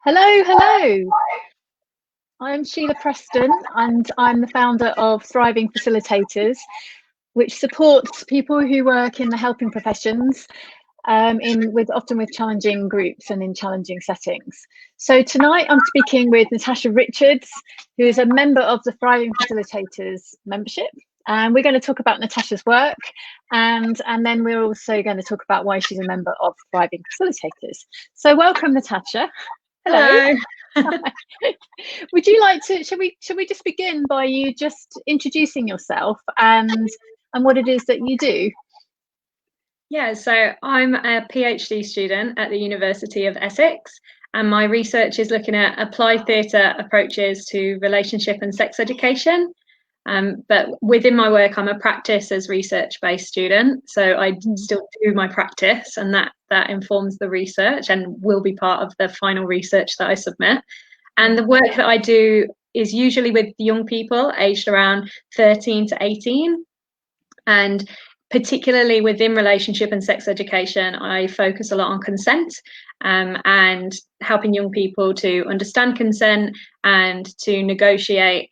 Hello, hello. I'm Sheila Preston and I'm the founder of Thriving Facilitators, which supports people who work in the helping professions often with challenging groups and in challenging settings. So tonight I'm speaking with Natasha Richards, who is a member of the Thriving Facilitators membership. And we're going to talk about Natasha's work and then we're also going to talk about why she's a member of Thriving Facilitators. So welcome, Natasha. Hello. Would you like to, shall we just begin by you just introducing yourself and what it is that you do? Yeah, so I'm a PhD student at the University of Essex, and my research is looking at applied theatre approaches to relationship and sex education. But within my work, I'm a practice as research-based student, so I still do my practice, and that informs the research and will be part of the final research that I submit. And the work that I do is usually with young people aged around 13 to 18, and particularly within relationship and sex education, I focus a lot on consent and helping young people to understand consent and to negotiate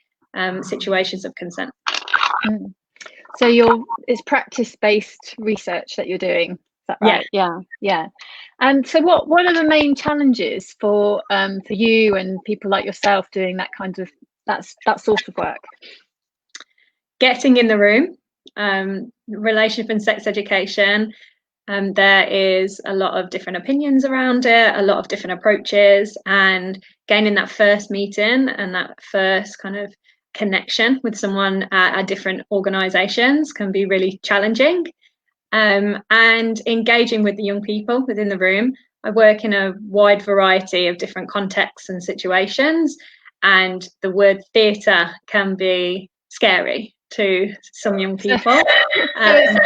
situations of consent. So it's practice-based research that you're doing, is that right? Yeah. And so what are the main challenges for you and people like yourself doing that sort of work? Getting in the room, relationship and sex education. There is a lot of different opinions around it, a lot of different approaches, and gaining that first meeting and that first kind of connection with someone at different organisations can be really challenging. And engaging with the young people within the room. I work in a wide variety of different contexts and situations, and the word theatre can be scary to some young people. So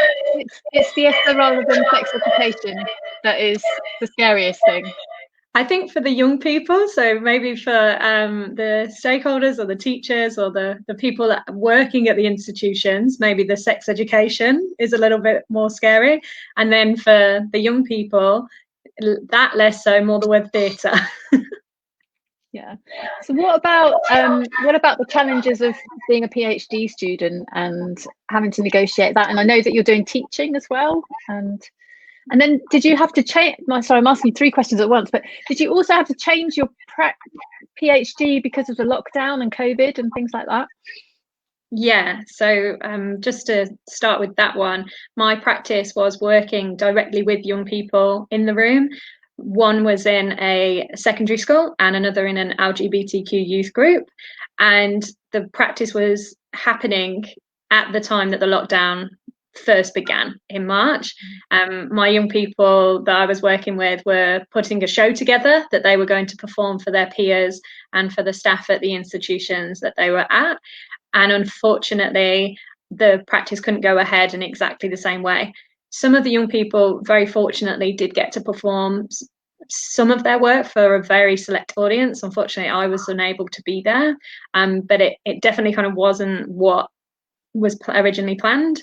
it's theatre rather than sex education that is the scariest thing. I think for the young people, so maybe for the stakeholders or the teachers or the people that are working at the institutions, maybe the sex education is a little bit more scary. And then for the young people, that less so, more the word theatre. Yeah. So what about the challenges of being a PhD student and having to negotiate that? And I know that you're doing teaching as well. And then did you have to change? Sorry, I'm asking 3 questions at once, but did you also have to change your PhD because of the lockdown and COVID and things like that? Yeah, so just to start with that one, my practice was working directly with young people in the room. One was in a secondary school and another in an LGBTQ youth group. And the practice was happening at the time that the lockdown first began in March. My young people that I was working with were putting a show together that they were going to perform for their peers and for the staff at the institutions that they were at. And unfortunately, the practice couldn't go ahead in exactly the same way. Some of the young people, very fortunately, did get to perform some of their work for a very select audience. Unfortunately, I was unable to be there, but it definitely kind of wasn't what was originally planned.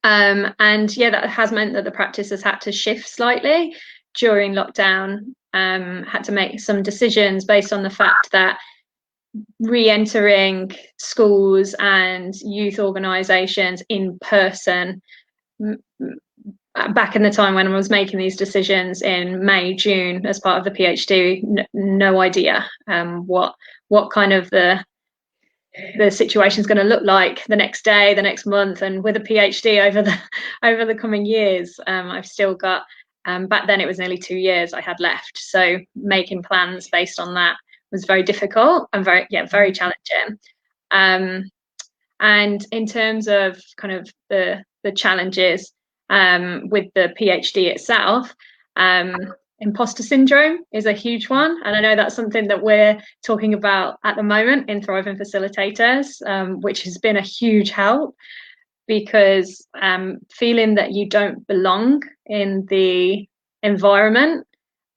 And yeah, that has meant that the practice has had to shift slightly during lockdown, had to make some decisions based on the fact that re-entering schools and youth organisations in person back in the time when I was making these decisions in May, June as part of the PhD, no idea what kind of the situation is going to look like the next day, the next month, and with a PhD over the coming years, I've still got back then it was nearly 2 years I had left, so making plans based on that was very difficult and very challenging. And in terms of kind of the challenges with the PhD itself, imposter syndrome is a huge one, and I know that's something that we're talking about at the moment in Thriving Facilitators, which has been a huge help, because feeling that you don't belong in the environment.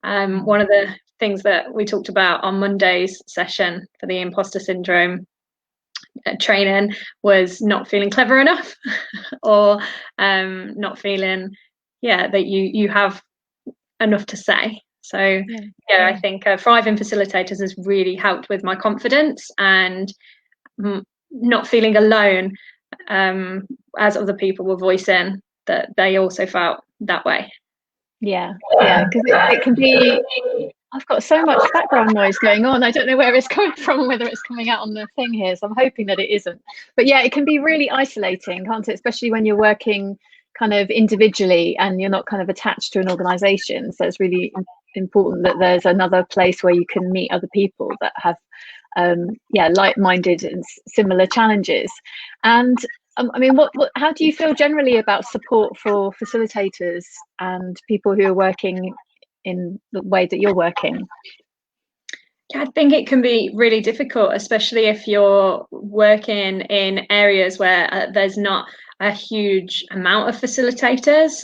One of the things that we talked about on Monday's session for the imposter syndrome training was not feeling clever enough or not feeling that you have enough to say. So yeah, I think Thriving Facilitators has really helped with my confidence and not feeling alone, as other people were voicing that they also felt that way. Yeah, because it can be. I've got so much background noise going on. I don't know where it's coming from, whether it's coming out on the thing here. So I'm hoping that it isn't. But yeah, it can be really isolating, can't it? Especially when you're working kind of individually and you're not kind of attached to an organization. So it's really important that there's another place where you can meet other people that have like-minded and similar challenges. And I mean, how do you feel generally about support for facilitators and people who are working in the way that you're working? I think it can be really difficult, especially if you're working in areas where there's not a huge amount of facilitators,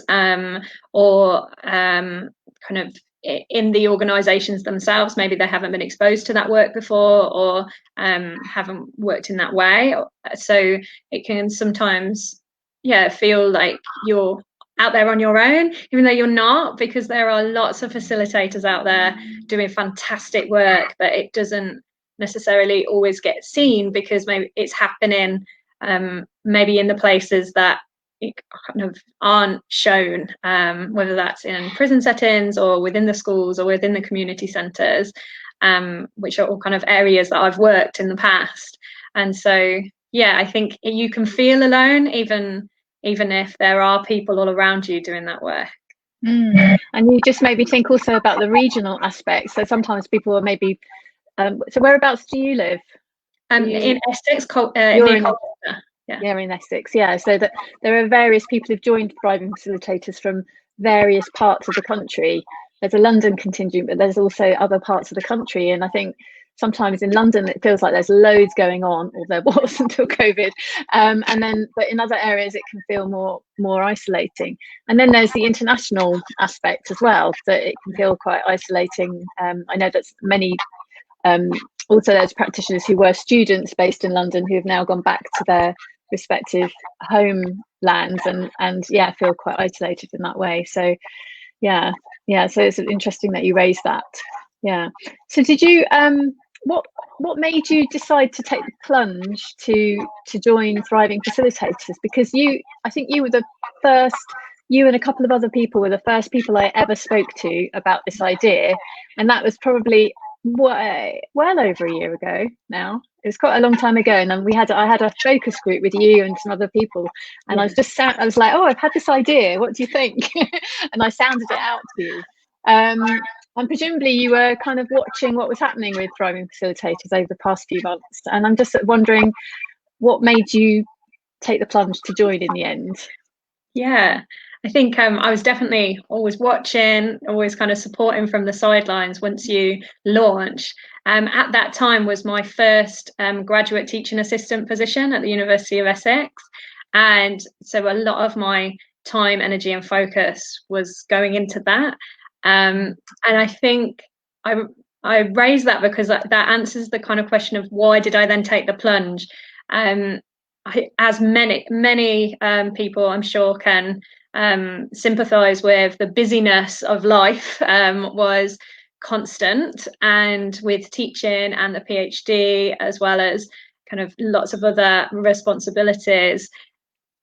or kind of in the organizations themselves, maybe they haven't been exposed to that work before, or haven't worked in that way. So it can sometimes feel like you're out there on your own, even though you're not, because there are lots of facilitators out there doing fantastic work, but it doesn't necessarily always get seen because maybe it's happening maybe in the places that it kind of aren't shown, whether that's in prison settings or within the schools or within the community centres, which are all kind of areas that I've worked in the past. And so I think you can feel alone even if there are people all around you doing that work. And you just made me think also about the regional aspects. So sometimes people are maybe so whereabouts do you live? In Essex, near Colchester. Yeah, in Essex. Yeah, so that there are various people who've joined Thriving Facilitators from various parts of the country. There's a London contingent, but there's also other parts of the country. And I think sometimes in London it feels like there's loads going on, or there was until COVID. But in other areas it can feel more isolating. And then there's the international aspect as well, that it can feel quite isolating. I know that many also there's practitioners who were students based in London who have now gone back to their respective homelands and feel quite isolated in that way. So so it's interesting that you raised that. So did you what made you decide to take the plunge to join Thriving Facilitators? Because I think you and a couple of other people were the first people I ever spoke to about this idea, and that was probably well over a year ago now. It was quite a long time ago, and then I had a focus group with you and some other people, and I was like, oh, I've had this idea, what do you think? And I sounded it out to you, and presumably you were kind of watching what was happening with Thriving Facilitators over the past few months, and I'm just wondering what made you take the plunge to join in the end. I think I was definitely always watching, always kind of supporting from the sidelines once you launch. At that time was my first graduate teaching assistant position at the University of Essex. And so a lot of my time, energy and focus was going into that. And I think I raised that because that answers the kind of question of why did I then take the plunge? As many people I'm sure can sympathize with, the busyness of life was constant, and with teaching and the PhD as well as kind of lots of other responsibilities,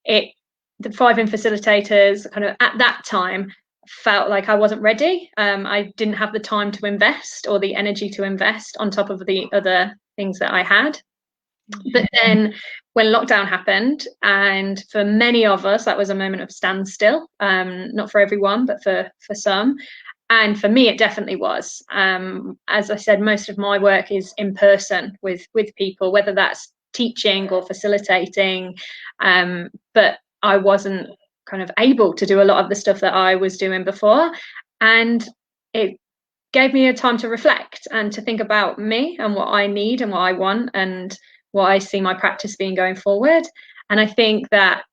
the Thriving Facilitators kind of at that time felt like I wasn't ready. I didn't have the time to invest or the energy to invest on top of the other things that I had. But then when lockdown happened, and for many of us that was a moment of standstill, not for everyone but for some, and for me it definitely was. As I said, most of my work is in person with people, whether that's teaching or facilitating, but I wasn't kind of able to do a lot of the stuff that I was doing before, and it gave me a time to reflect and to think about me and what I need and what I want and what I see my practice being going forward. And I think that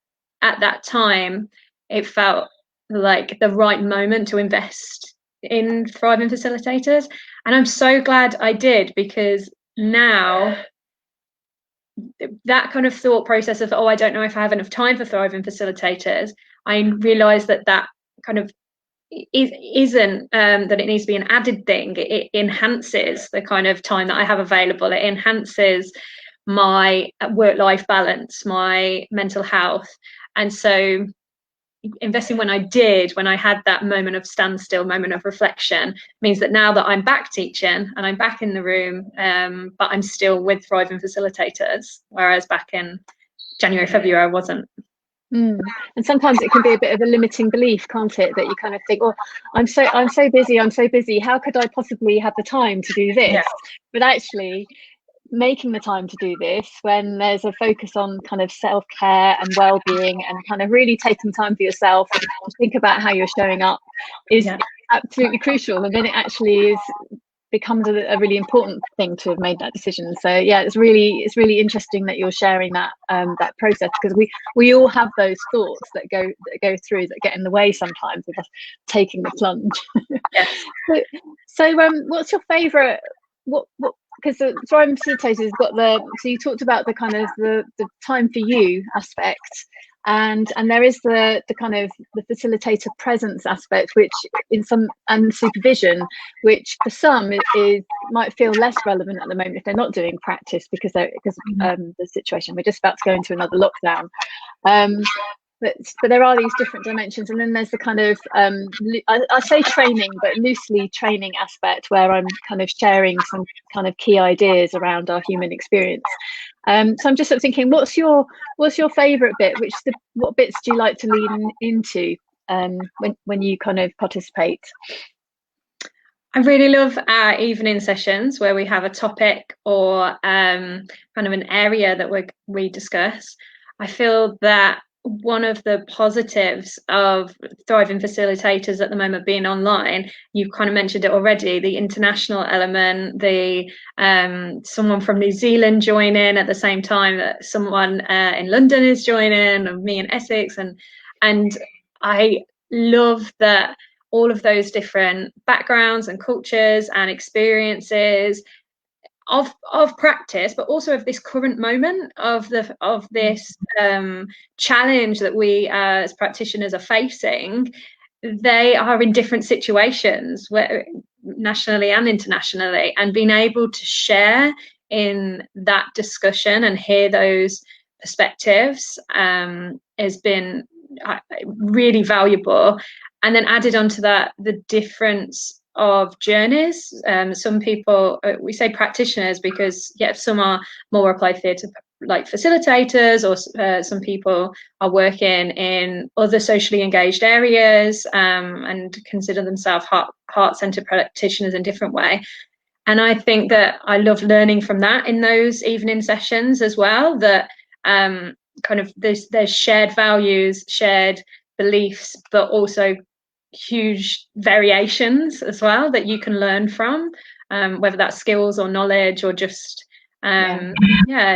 at that time it felt like the right moment to invest in Thriving Facilitators, and I'm so glad I did, because now that kind of thought process of, I don't know if I have enough time for Thriving Facilitators, I realized that kind of isn't that it needs to be an added thing. It enhances the kind of time that I have available. It enhances my work-life balance, my mental health. And so investing when I had that moment of standstill, moment of reflection, means that now that I'm back teaching and I'm back in the room, but I'm still with Thriving Facilitators, whereas back in January, February, I wasn't. And sometimes it can be a bit of a limiting belief, can't it? That you kind of think, "Oh, I'm so busy. How could I possibly have the time to do this?" Yeah. But actually, making the time to do this when there's a focus on kind of self-care and well-being, and kind of really taking time for yourself to think about how you're showing up is absolutely crucial. And then it actually becomes a really important thing to have made that decision. So yeah, it's really interesting that you're sharing that that process, because we all have those thoughts that go through, that get in the way sometimes of us taking the plunge. Yes. so what's your favorite, what because the Thriving Facilitators has got so you talked about the kind of the time for you aspect, and there is the kind of the facilitator presence aspect, which in some, and supervision, which for some might feel less relevant at the moment if they're not doing practice because of the situation. We're just about to go into another lockdown. But there are these different dimensions, and then there's the kind of I say training, but loosely training aspect, where I'm kind of sharing some kind of key ideas around our human experience. So I'm just sort of thinking, what's your favourite bit? What bits do you like to lean into when you kind of participate? I really love our evening sessions where we have a topic or kind of an area that we discuss. I feel that one of the positives of Thriving Facilitators at the moment being online, you've kind of mentioned it already, the international element, the someone from New Zealand joining at the same time that someone in London is joining, and me in Essex, and I love that all of those different backgrounds and cultures and experiences of practice, but also of this current moment of this challenge that we as practitioners are facing. They are in different situations, where nationally and internationally, and being able to share in that discussion and hear those perspectives has been really valuable. And then added onto that, the difference of journeys. Some people, we say practitioners because some are more applied theatre like facilitators, or some people are working in other socially engaged areas and consider themselves heart-centered practitioners in a different way. And I think that I love learning from that in those evening sessions as well, that kind of there's shared values, shared beliefs, but also huge variations as well that you can learn from, whether that's skills or knowledge or just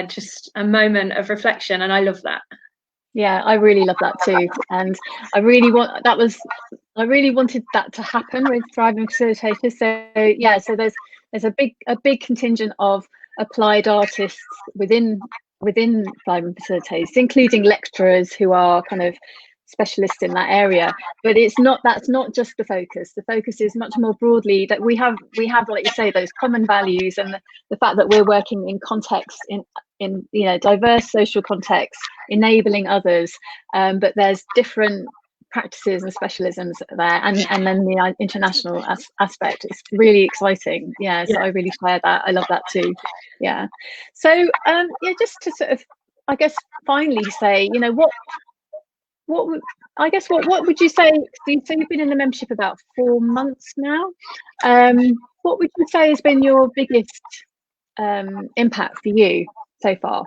just a moment of reflection. And I love that. Yeah, I really love that too, and I really wanted that to happen with Thriving Facilitators. So yeah, so there's a big contingent of applied artists within Thriving Facilitators, including lecturers who are kind of specialists in that area. But that's not just the focus. The focus is much more broadly that we have, like you say, those common values, and the fact that we're working in context, in diverse social contexts, enabling others, but there's different practices and specialisms there, and then the international aspect. It's really exciting. So I really share that. I love that too. So just to sort of, I guess, finally say, what would you say? So you've been in the membership about 4 months now. What would you say has been your biggest impact for you so far?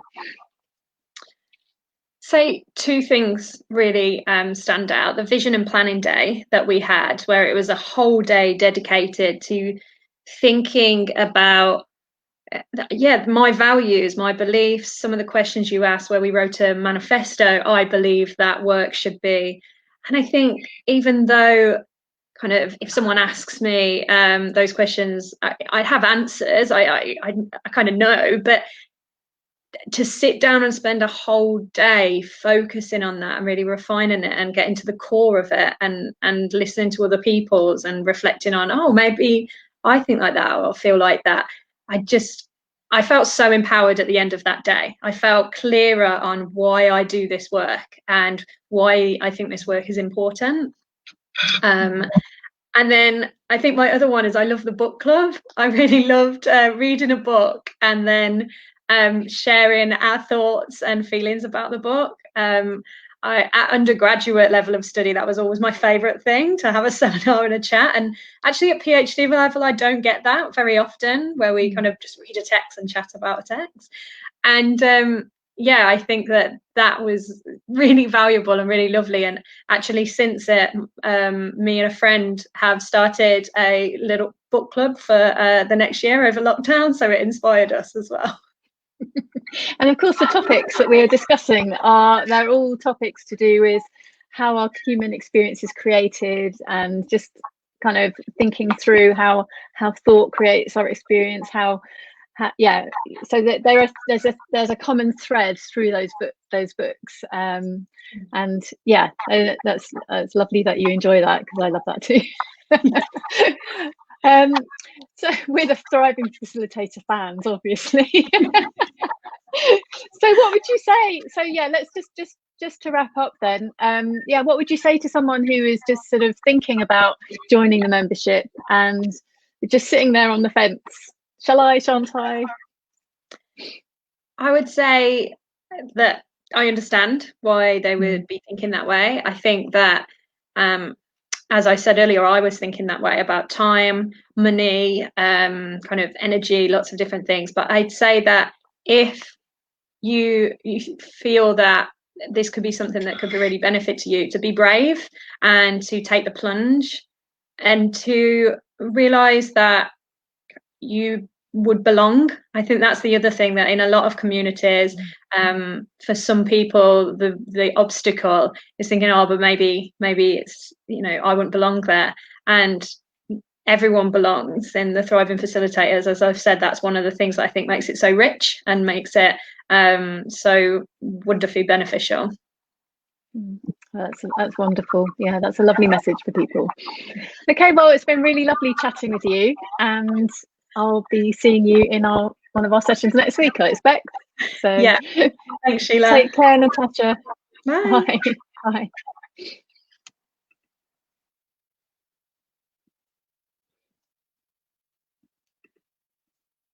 Say two things really stand out. The vision and planning day that we had, where it was a whole day dedicated to thinking about my values, my beliefs, some of the questions you asked, where we wrote a manifesto. I believe that work should be. And I think even though kind of, if someone asks me those questions, I have answers, I kind of know, but to sit down and spend a whole day focusing on that and really refining it and getting to the core of it, and listening to other people's and reflecting on, oh, maybe I think like that or feel like that. I felt so empowered at the end of that day. I felt clearer on why I do this work and why I think this work is important. And then I think my other one is I love the book club. I really loved reading a book and then sharing our thoughts and feelings about the book. At undergraduate level of study, that was always my favourite thing, to have a seminar and a chat. And actually at PhD level, I don't get that very often, where we kind of just read a text and chat about a text. And yeah, I think that was really valuable and really lovely. And actually, since it, me and a friend have started a little book club for the next year over lockdown. So it inspired us as well. And of course, the topics that we are discussing they're all topics to do with how our human experience is created, and just kind of thinking through how thought creates our experience, yeah, so that there's a common thread through those books, and yeah, that's lovely that you enjoy that, because I love that too. So we're the Thriving Facilitator fans, obviously. So what would you say? So yeah, let's just to wrap up then. Yeah, what would you say to someone who is just sort of thinking about joining the membership and just sitting there on the fence? Shall I, shan't I? I would say that I understand why they would be thinking that way. I think that, as I said earlier, I was thinking that way about time, money, kind of energy, lots of different things. But I'd say that if you feel that this could be something that could really benefit to you, to be brave and to take the plunge, and to realize that you would belong. I think that's the other thing, that in a lot of communities, for some people, the obstacle is thinking, oh, but maybe it's, I wouldn't belong there. And everyone belongs in the Thriving Facilitators. As I've said, that's one of the things that I think makes it so rich and makes it so wonderfully beneficial. That's wonderful. Yeah, that's a lovely message for people. Okay, well, it's been really lovely chatting with you, and I'll be seeing you in one of our sessions next week, I expect. So yeah, thanks, Sheila. Take care, Natasha. Bye. Bye.